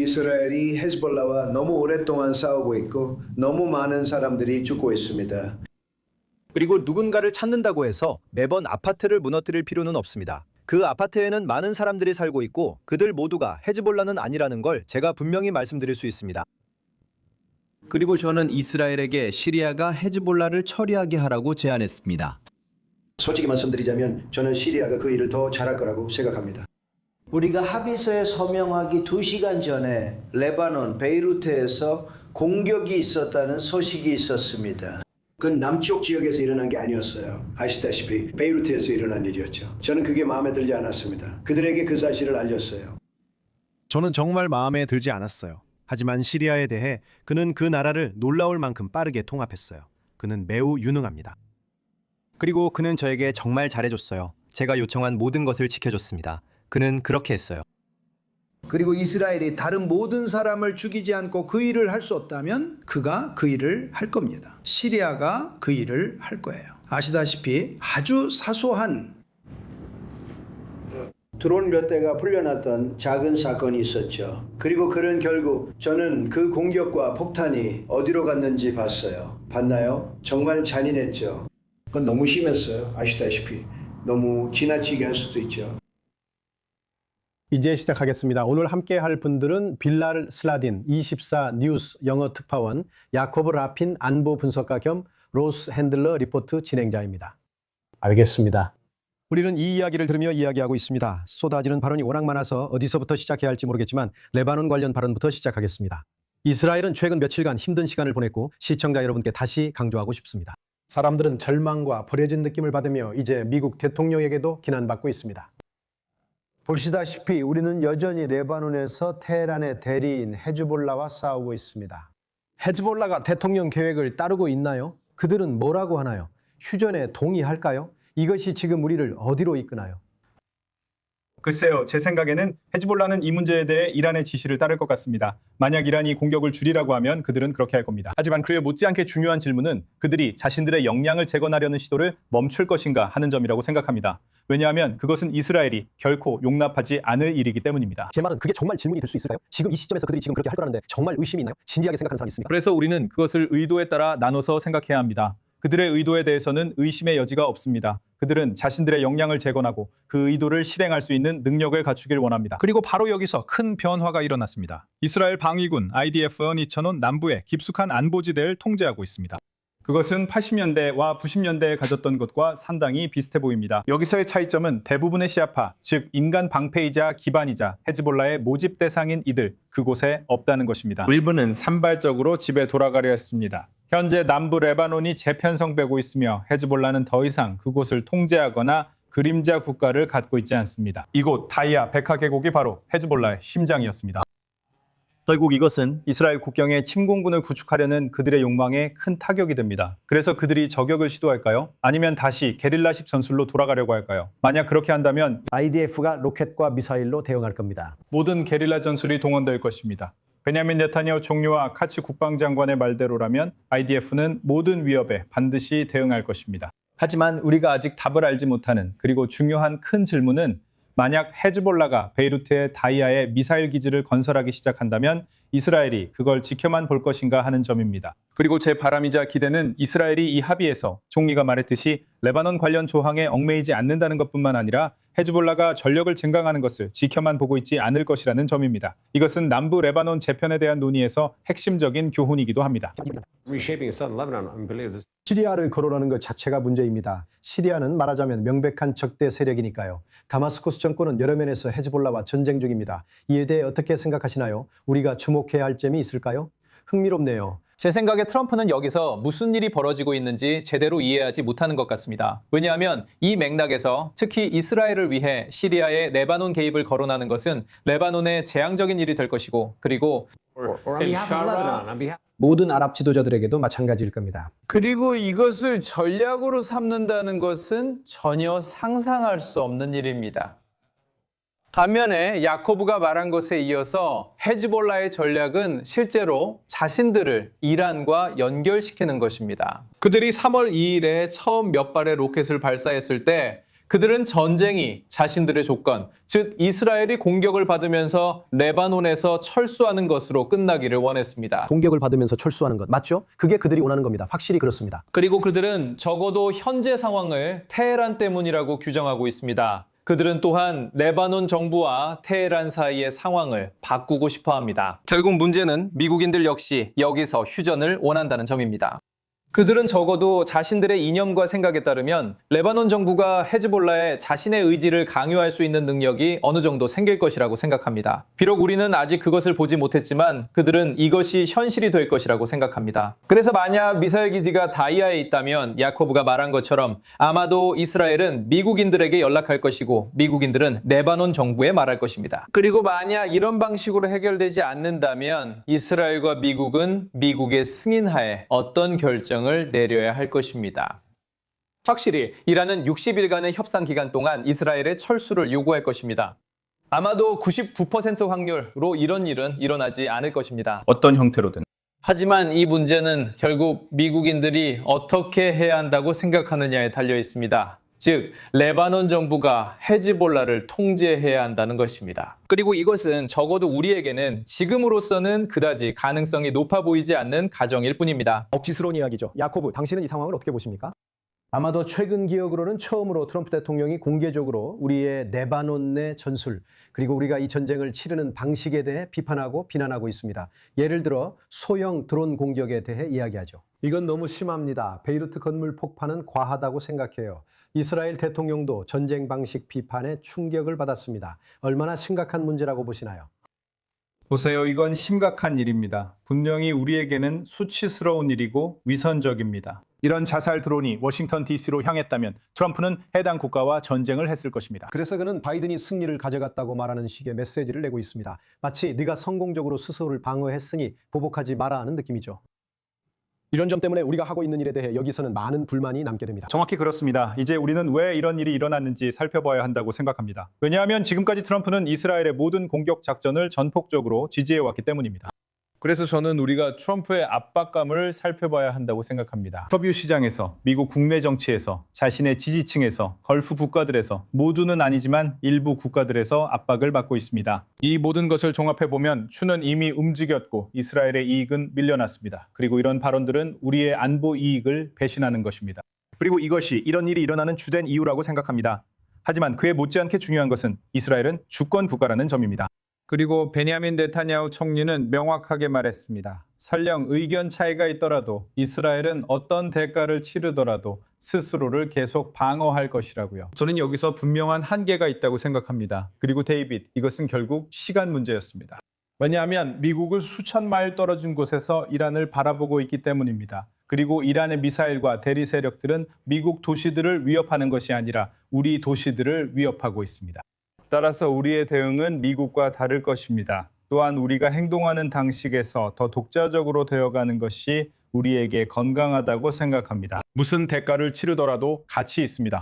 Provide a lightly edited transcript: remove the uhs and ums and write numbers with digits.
이스라엘이 헤즈볼라와 너무 오랫동안 싸우고 있고 너무 많은 사람들이 죽고 있습니다. 그리고 누군가를 찾는다고 해서 매번 아파트를 무너뜨릴 필요는 없습니다. 그 아파트에는 많은 사람들이 살고 있고 그들 모두가 헤즈볼라는 아니라는 걸 제가 분명히 말씀드릴 수 있습니다. 그리고 저는 이스라엘에게 시리아가 헤즈볼라를 처리하게 하라고 제안했습니다. 솔직히 말씀드리자면 저는 시리아가 그 일을 더 잘할 거라고 생각합니다. 우리가 합의서에 서명하기 2시간 전에 레바논 베이루트에서 공격이 있었다는 소식이 있었습니다. 그건 남쪽 지역에서 일어난 게 아니었어요. 아시다시피 베이루트에서 일어난 일이었죠. 저는 그게 마음에 들지 않았습니다. 그들에게 그 사실을 알렸어요. 저는 정말 마음에 들지 않았어요. 하지만 시리아에 대해 그는 그 나라를 놀라울 만큼 빠르게 통합했어요. 그는 매우 유능합니다. 그리고 그는 저에게 정말 잘해줬어요. 제가 요청한 모든 것을 지켜줬습니다. 그는 그렇게 했어요. 그리고 이스라엘이 다른 모든 사람을 죽이지 않고 그 일을 할 수 없다면 그가 그 일을 할 겁니다. 시리아가 그 일을 할 거예요. 아시다시피 아주 사소한 드론 몇 대가 풀려났던 작은 사건이 있었죠. 그리고 그는 결국 저는 그 공격과 폭탄이 어디로 갔는지 봤어요. 봤나요? 정말 잔인했죠. 그건 너무 심했어요. 아시다시피 너무 지나치게 할 수도 있죠. 이제 시작하겠습니다. 오늘 함께 할 분들은 빌랄 슬라딘 24 뉴스 영어 특파원, 야코브 라핀 안보 분석가 겸 로스 핸들러 리포트 진행자입니다. 알겠습니다. 우리는 이 이야기를 들으며 이야기하고 있습니다. 쏟아지는 발언이 워낙 많아서 어디서부터 시작해야 할지 모르겠지만 레바논 관련 발언부터 시작하겠습니다. 이스라엘은 최근 며칠간 힘든 시간을 보냈고 시청자 여러분께 다시 강조하고 싶습니다. 사람들은 절망과 버려진 느낌을 받으며 이제 미국 대통령에게도 비난받고 있습니다. 보시다시피 우리는 여전히 레바논에서 테헤란의 대리인 헤즈볼라와 싸우고 있습니다. 헤즈볼라가 대통령 계획을 따르고 있나요? 그들은 뭐라고 하나요? 휴전에 동의할까요? 이것이 지금 우리를 어디로 이끄나요? 글쎄요, 제 생각에는 헤즈볼라는 이 문제에 대해 이란의 지시를 따를 것 같습니다. 만약 이란이 공격을 줄이라고 하면 그들은 그렇게 할 겁니다. 하지만 그에 못지않게 중요한 질문은 그들이 자신들의 역량을 재건하려는 시도를 멈출 것인가 하는 점이라고 생각합니다. 왜냐하면 그것은 이스라엘이 결코 용납하지 않을 일이기 때문입니다. 제 말은 그게 정말 질문이 될 수 있을까요? 지금 이 시점에서 그들이 지금 그렇게 할 거라는데 정말 의심이 있나요? 진지하게 생각하는 사람이 있습니까? 그래서 우리는 그것을 의도에 따라 나눠서 생각해야 합니다. 그들의 의도에 대해서는 의심의 여지가 없습니다. 그들은 자신들의 역량을 재건하고 그 의도를 실행할 수 있는 능력을 갖추길 원합니다. 그리고 바로 여기서 큰 변화가 일어났습니다. 이스라엘 방위군 IDF가 니천온 남부의 깊숙한 안보지대를 통제하고 있습니다. 그것은 80년대와 90년대에 가졌던 것과 상당히 비슷해 보입니다. 여기서의 차이점은 대부분의 시아파, 즉 인간 방패이자 기반이자 헤즈볼라의 모집 대상인 이들, 그곳에 없다는 것입니다. 일부는 산발적으로 집에 돌아가려 했습니다. 현재 남부 레바논이 재편성되고 있으며 헤즈볼라는 더 이상 그곳을 통제하거나 그림자 국가를 갖고 있지 않습니다. 이곳 다이아 백하 계곡이 바로 헤즈볼라의 심장이었습니다. 결국 이것은 이스라엘 국경에 침공군을 구축하려는 그들의 욕망에 큰 타격이 됩니다. 그래서 그들이 저격을 시도할까요? 아니면 다시 게릴라식 전술로 돌아가려고 할까요? 만약 그렇게 한다면 IDF가 로켓과 미사일로 대응할 겁니다. 모든 게릴라 전술이 동원될 것입니다. 베냐민 네타냐후 총리와 카츠 국방장관의 말대로라면 IDF는 모든 위협에 반드시 대응할 것입니다. 하지만 우리가 아직 답을 알지 못하는 그리고 중요한 큰 질문은 만약 헤즈볼라가 베이루트의 다이아에 미사일 기지를 건설하기 시작한다면 이스라엘이 그걸 지켜만 볼 것인가 하는 점입니다. 그리고 제 바람이자 기대는 이스라엘이 이 합의에서 총리가 말했듯이 레바논 관련 조항에 얽매이지 않는다는 것뿐만 아니라 헤즈볼라가 전력을 증강하는 것을 지켜만 보고 있지 않을 것이라는 점입니다. 이것은 남부 레바논 재편에 대한 논의에서 핵심적인 교훈이기도 합니다. 시리아를 거론하는 것 자체가 문제입니다. 시리아는 말하자면 명백한 적대 세력이니까요. 다마스쿠스 정권은 여러 면에서 헤즈볼라와 전쟁 중입니다. 이에 대해 어떻게 생각하시나요? 우리가 주목해야 할 점이 있을까요? 흥미롭네요. 제 생각에 트럼프는 여기서 무슨 일이 벌어지고 있는지 제대로 이해하지 못하는 것 같습니다. 왜냐하면 이 맥락에서 특히 이스라엘을 위해 시리아의 레바논 개입을 거론하는 것은 레바논의 재앙적인 일이 될 것이고 그리고 모든 아랍 지도자들에게도 마찬가지일 겁니다. 그리고 이것을 전략으로 삼는다는 것은 전혀 상상할 수 없는 일입니다. 반면에 야코브가 말한 것에 이어서 헤즈볼라의 전략은 실제로 자신들을 이란과 연결시키는 것입니다. 그들이 3월 2일에 처음 몇 발의 로켓을 발사했을 때 그들은 전쟁이 자신들의 조건, 즉 이스라엘이 공격을 받으면서 레바논에서 철수하는 것으로 끝나기를 원했습니다. 공격을 받으면서 철수하는 것 맞죠? 그게 그들이 원하는 겁니다. 확실히 그렇습니다. 그리고 그들은 적어도 현재 상황을 테헤란 때문이라고 규정하고 있습니다. 그들은 또한 레바논 정부와 테헤란 사이의 상황을 바꾸고 싶어 합니다. 결국 문제는 미국인들 역시 여기서 휴전을 원한다는 점입니다. 그들은 적어도 자신들의 이념과 생각에 따르면 레바논 정부가 헤즈볼라에 자신의 의지를 강요할 수 있는 능력이 어느 정도 생길 것이라고 생각합니다. 비록 우리는 아직 그것을 보지 못했지만 그들은 이것이 현실이 될 것이라고 생각합니다. 그래서 만약 미사일 기지가 다이아에 있다면 야코브가 말한 것처럼 아마도 이스라엘은 미국인들에게 연락할 것이고 미국인들은 레바논 정부에 말할 것입니다. 그리고 만약 이런 방식으로 해결되지 않는다면 이스라엘과 미국은 미국의 승인하에 어떤 결정을 내려야 할 것입니다. 확실히 이란은 60일간의 협상 기간 동안 이스라엘의 철수를 요구할 것입니다. 아마도 99% 확률로 이런 일은 일어나지 않을 것입니다. 어떤 형태로든. 하지만 이 문제는 결국 미국인들이 어떻게 해야 한다고 생각하느냐에 달려 있습니다. 즉, 레바논 정부가 헤즈볼라를 통제해야 한다는 것입니다. 그리고 이것은 적어도 우리에게는 지금으로서는 그다지 가능성이 높아 보이지 않는 가정일 뿐입니다. 억지스러운 이야기죠. 야코브, 당신은 이 상황을 어떻게 보십니까? 아마도 최근 기억으로는 처음으로 트럼프 대통령이 공개적으로 우리의 레바논 내 전술 그리고 우리가 이 전쟁을 치르는 방식에 대해 비판하고 비난하고 있습니다. 예를 들어 소형 드론 공격에 대해 이야기하죠. 이건 너무 심합니다. 베이루트 건물 폭파는 과하다고 생각해요. 이스라엘 대통령도 전쟁 방식 비판에 충격을 받았습니다. 얼마나 심각한 문제라고 보시나요? 보세요. 이건 심각한 일입니다. 분명히 우리에게는 수치스러운 일이고 위선적입니다. 이런 자살 드론이 워싱턴 DC로 향했다면 트럼프는 해당 국가와 전쟁을 했을 것입니다. 그래서 그는 바이든이 승리를 가져갔다고 말하는 식의 메시지를 내고 있습니다. 마치 네가 성공적으로 스스로를 방어했으니 보복하지 마라 하는 느낌이죠. 이런 점 때문에 우리가 하고 있는 일에 대해 여기서는 많은 불만이 남게 됩니다. 정확히 그렇습니다. 이제 우리는 왜 이런 일이 일어났는지 살펴봐야 한다고 생각합니다. 왜냐하면 지금까지 트럼프는 이스라엘의 모든 공격 작전을 전폭적으로 지지해왔기 때문입니다. 그래서 저는 우리가 트럼프의 압박감을 살펴봐야 한다고 생각합니다. 석유 시장에서, 미국 국내 정치에서, 자신의 지지층에서, 걸프 국가들에서, 모두는 아니지만 일부 국가들에서 압박을 받고 있습니다. 이 모든 것을 종합해보면 추는 이미 움직였고 이스라엘의 이익은 밀려났습니다. 그리고 이런 발언들은 우리의 안보 이익을 배신하는 것입니다. 그리고 이것이 이런 일이 일어나는 주된 이유라고 생각합니다. 하지만 그에 못지않게 중요한 것은 이스라엘은 주권 국가라는 점입니다. 그리고 베냐민 네타냐후 총리는 명확하게 말했습니다. 설령 의견 차이가 있더라도 이스라엘은 어떤 대가를 치르더라도 스스로를 계속 방어할 것이라고요. 저는 여기서 분명한 한계가 있다고 생각합니다. 그리고 데이빗, 이것은 결국 시간 문제였습니다. 왜냐하면 미국을 수천 마일 떨어진 곳에서 이란을 바라보고 있기 때문입니다. 그리고 이란의 미사일과 대리 세력들은 미국 도시들을 위협하는 것이 아니라 우리 도시들을 위협하고 있습니다. 따라서 우리의 대응은 미국과 다를 것입니다. 또한 우리가 행동하는 방식에서 더 독자적으로 되어가는 것이 우리에게 건강하다고 생각합니다. 무슨 대가를 치르더라도 가치 있습니다.